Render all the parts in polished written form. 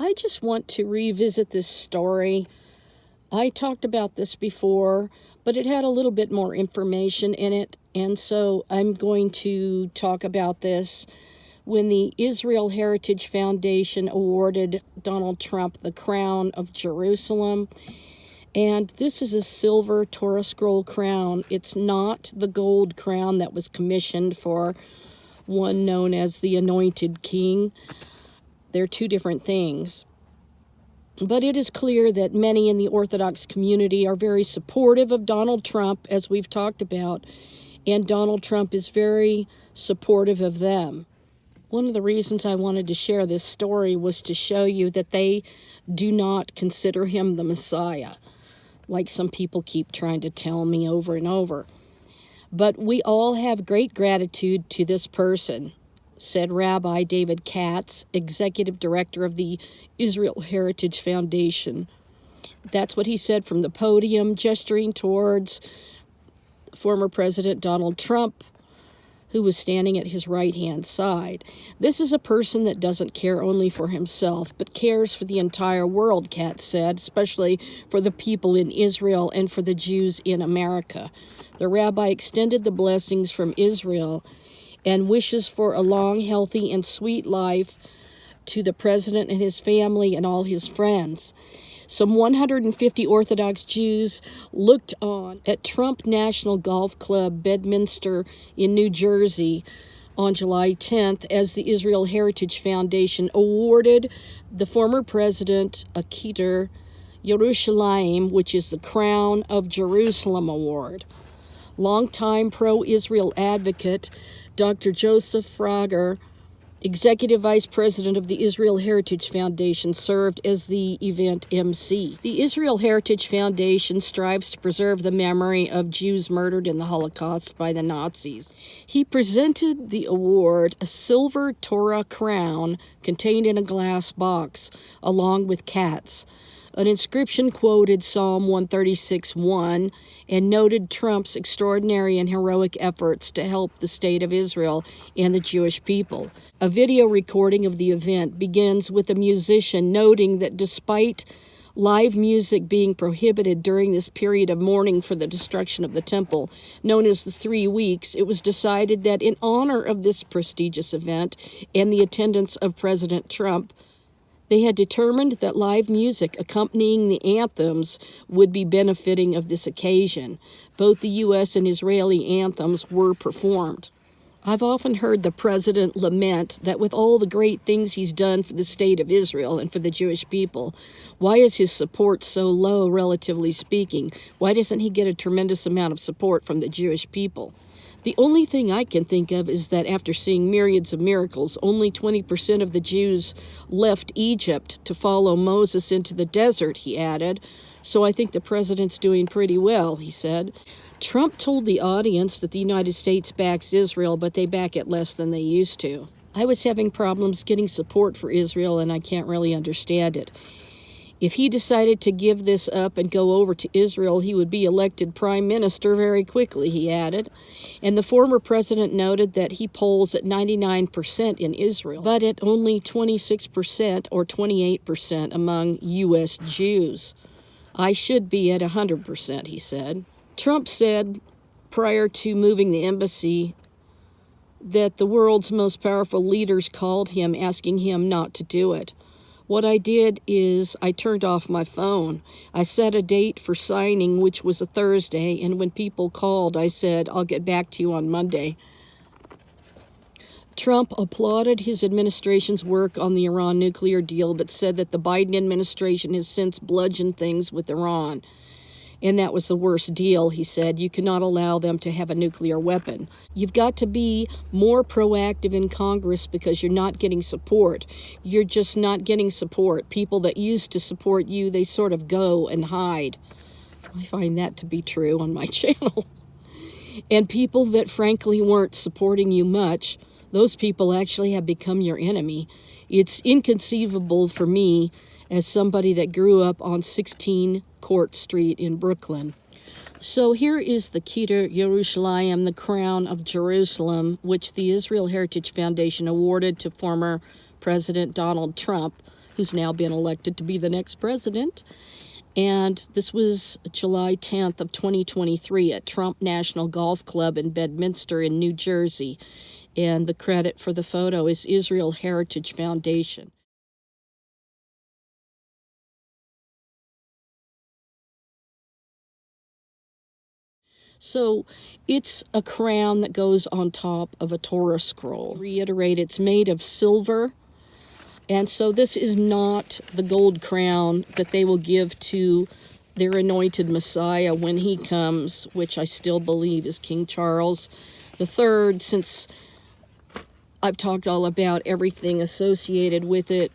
I just want to revisit this story. I talked about this before, but it had a little bit more information in it, and so I'm going to talk about this. When the Israel Heritage Foundation awarded Donald Trump the crown of Jerusalem, and this is a silver Torah scroll crown. It's not the gold crown that was commissioned for one known as the Anointed King. They're two different things. But it is clear that many in the Orthodox community are very supportive of Donald Trump, as we've talked about, and Donald Trump is very supportive of them. One of the reasons I wanted to share this story was to show you that they do not consider him the Messiah, like some people keep trying to tell me over and over. But we all have great gratitude to this person, said Rabbi David Katz, executive director of the Israel Heritage Foundation. That's what he said from the podium, gesturing towards former President Donald Trump, who was standing at his right-hand side. This is a person that doesn't care only for himself, but cares for the entire world, Katz said, especially for the people in Israel and for the Jews in America. The rabbi extended the blessings from Israel and wishes for a long, healthy, and sweet life to the president and his family and all his friends. Some 150 Orthodox Jews looked on at Trump National Golf Club, Bedminster in New Jersey on July 10th as the Israel Heritage Foundation awarded the former president a Keter Yerushalayim, which is the Crown of Jerusalem Award. Longtime pro-Israel advocate Dr. Joseph Frager, executive vice president of the Israel Heritage Foundation, served as the event MC. The Israel Heritage Foundation strives to preserve the memory of Jews murdered in the Holocaust by the Nazis. He presented the award, a silver Torah crown contained in a glass box, along with Katz. An inscription quoted Psalm 136:1 and noted Trump's extraordinary and heroic efforts to help the state of Israel and the Jewish people. A video recording of the event begins with a musician noting that despite live music being prohibited during this period of mourning for the destruction of the temple, known as the 3 weeks, it was decided that in honor of this prestigious event and the attendance of President Trump, they had determined that live music accompanying the anthems would be benefiting of this occasion. Both the U.S. and Israeli anthems were performed. I've often heard the president lament that with all the great things he's done for the state of Israel and for the Jewish people, why is his support so low, relatively speaking? Why doesn't he get a tremendous amount of support from the Jewish people? The only thing I can think of is that after seeing myriads of miracles, only 20% of the Jews left Egypt to follow Moses into the desert, he added. So I think the president's doing pretty well, he said. Trump told the audience that the United States backs Israel, but they back it less than they used to. I was having problems getting support for Israel, and I can't really understand it. If he decided to give this up and go over to Israel, he would be elected prime minister very quickly, he added. And the former president noted that he polls at 99% in Israel, but at only 26% or 28% among U.S. Jews. I should be at 100%, he said. Trump said prior to moving the embassy that the world's most powerful leaders called him, asking him not to do it. What I did is I turned off my phone. I set a date for signing, which was a Thursday, and when people called, I said, I'll get back to you on Monday. Trump applauded his administration's work on the Iran nuclear deal, but said that the Biden administration has since bludgeoned things with Iran. And that was the worst deal, he said. You cannot allow them to have a nuclear weapon. You've got to be more proactive in Congress because you're not getting support. You're just not getting support. People that used to support you, they sort of go and hide. I find that to be true on my channel. And people that frankly weren't supporting you much, those people actually have become your enemy. It's inconceivable for me as somebody that grew up on 16 Court Street in Brooklyn. So here is the Keter Yerushalayim, the Crown of Jerusalem, which the Israel Heritage Foundation awarded to former President Donald Trump who's now been elected to be the next president. And this was July 10th of 2023 at Trump National Golf Club in Bedminster in New Jersey. And the credit for the photo is Israel Heritage Foundation. So it's a crown that goes on top of a Torah scroll. Reiterate, it's made of silver. And so this is not the gold crown that they will give to their anointed Messiah when he comes, which I still believe is King Charles III, since I've talked all about everything associated with it,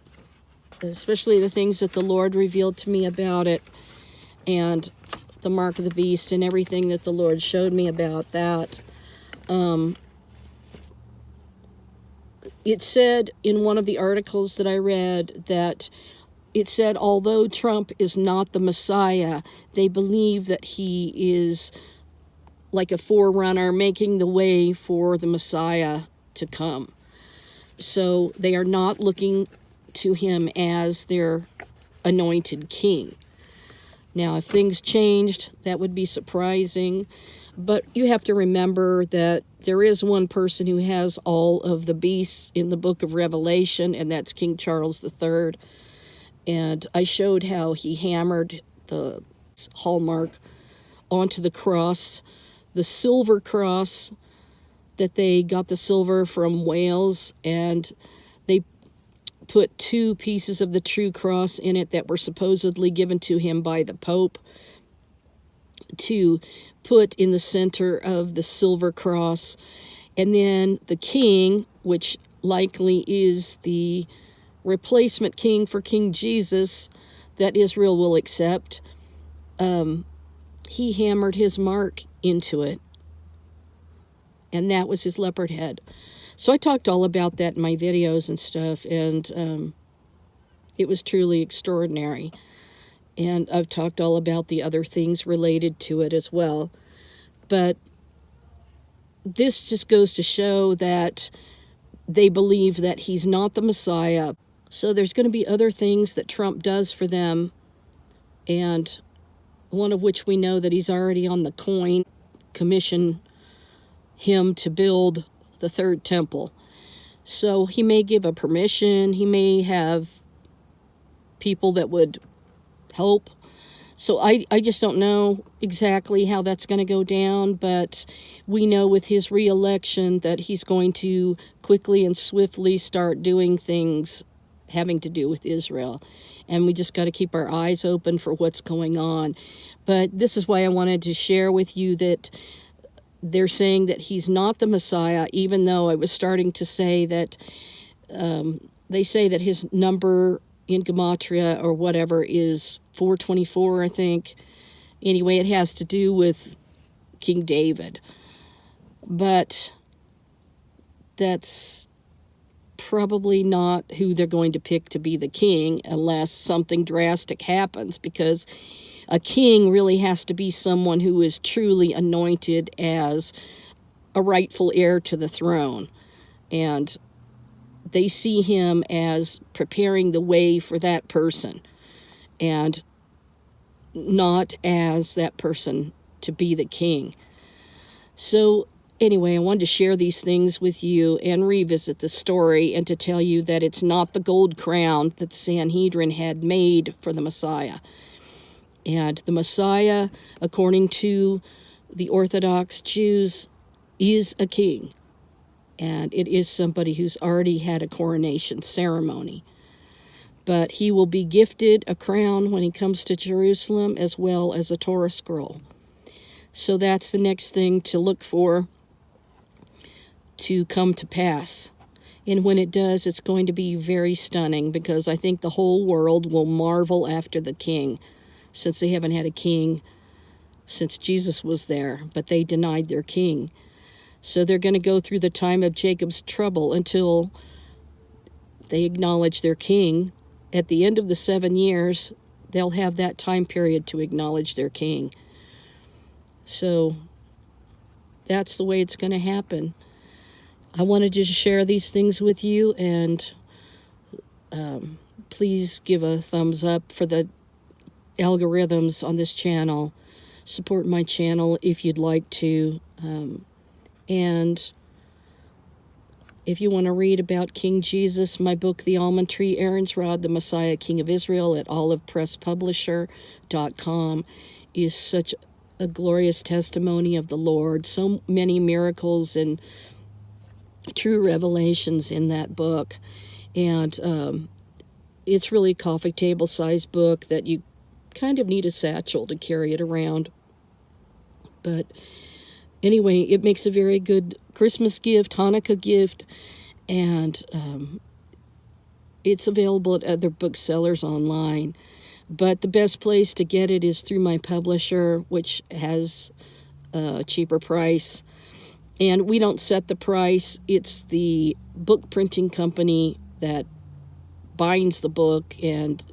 especially the things that the Lord revealed to me about it, and the mark of the beast and everything that the Lord showed me about that. It said in one of the articles that I read that it said, although Trump is not the Messiah, they believe that he is like a forerunner making the way for the Messiah to come. So they are not looking to him as their anointed king. Now, if things changed, that would be surprising. But you have to remember that there is one person who has all of the beasts in the book of Revelation, and that's King Charles III. And I showed how he hammered the hallmark onto the cross, the silver cross, that they got the silver from Wales, and they put 2 pieces of the true cross in it that were supposedly given to him by the Pope to put in the center of the silver cross. And then the king, which likely is the replacement king for King Jesus that Israel will accept, he hammered his mark into it. And that was his leopard head. So I talked all about that in my videos and stuff, and it was truly extraordinary. And I've talked all about the other things related to it as well. But this just goes to show that they believe that he's not the Messiah. So there's going to be other things that Trump does for them, and one of which we know that he's already on the coin, commission him to build the third temple. So he may give a permission, he may have people that would help. So I just don't know exactly how that's going to go down, but we know with his re-election that he's going to quickly and swiftly start doing things having to do with Israel. And we just got to keep our eyes open for what's going on. But this is why I wanted to share with you that they're saying that he's not the Messiah, even though I was starting to say that they say that his number in Gematria or whatever is 424, I think. Anyway, it has to do with King David. But that's probably not who they're going to pick to be the king unless something drastic happens, because a king really has to be someone who is truly anointed as a rightful heir to the throne. And they see him as preparing the way for that person, and not as that person to be the king. So anyway, I wanted to share these things with you and revisit the story, and to tell you that it's not the gold crown that the Sanhedrin had made for the Messiah. And the Messiah, according to the Orthodox Jews, is a king. And it is somebody who's already had a coronation ceremony. But he will be gifted a crown when he comes to Jerusalem, as well as a Torah scroll. So that's the next thing to look for to come to pass. And when it does, it's going to be very stunning, because I think the whole world will marvel after the king, since they haven't had a king since Jesus was there, but they denied their king. So they're going to go through the time of Jacob's trouble until they acknowledge their king. At the end of the 7 years, they'll have that time period to acknowledge their king. So that's the way it's going to happen. I wanted to share these things with you, and please give a thumbs up for the algorithms on this channel. Support my channel if you'd like to. And if you want to read about King Jesus, my book, The Almond Tree, Aaron's Rod, the Messiah, King of Israel, at olivepresspublisher.com, is such a glorious testimony of the Lord. So many miracles and true revelations in that book. And it's really a coffee table size book that you kind of need a satchel to carry it around. But anyway, it makes a very good Christmas gift, Hanukkah gift, and it's available at other booksellers online. But the best place to get it is through my publisher, which has a cheaper price. And we don't set the price. It's the book printing company that binds the book, and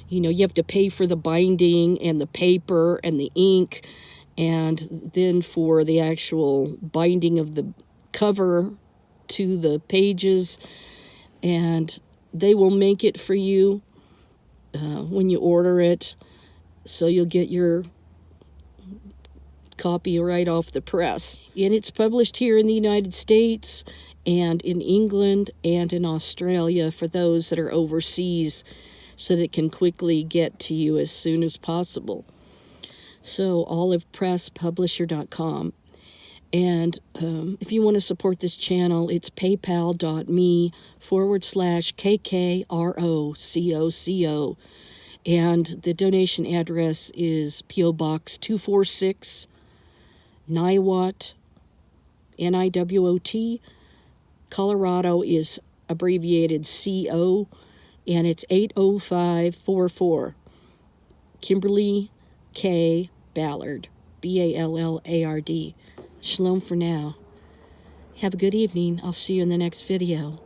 you have to pay for the binding and the paper and the ink, and then for the actual binding of the cover to the pages, and they will make it for you when you order it, so you'll get your copy right off the press. And it's published here in the United States and in England and in Australia for those that are overseas, so that it can quickly get to you as soon as possible. So olivepresspublisher.com. And if you want to support this channel, it's paypal.me/KKROCOCO. And the donation address is P.O. Box 246, Niwot, Niwot. Colorado is abbreviated CO, and it's 80544. Kimberly K. Ballard, Ballard. Shalom for now. Have a good evening. I'll see you in the next video.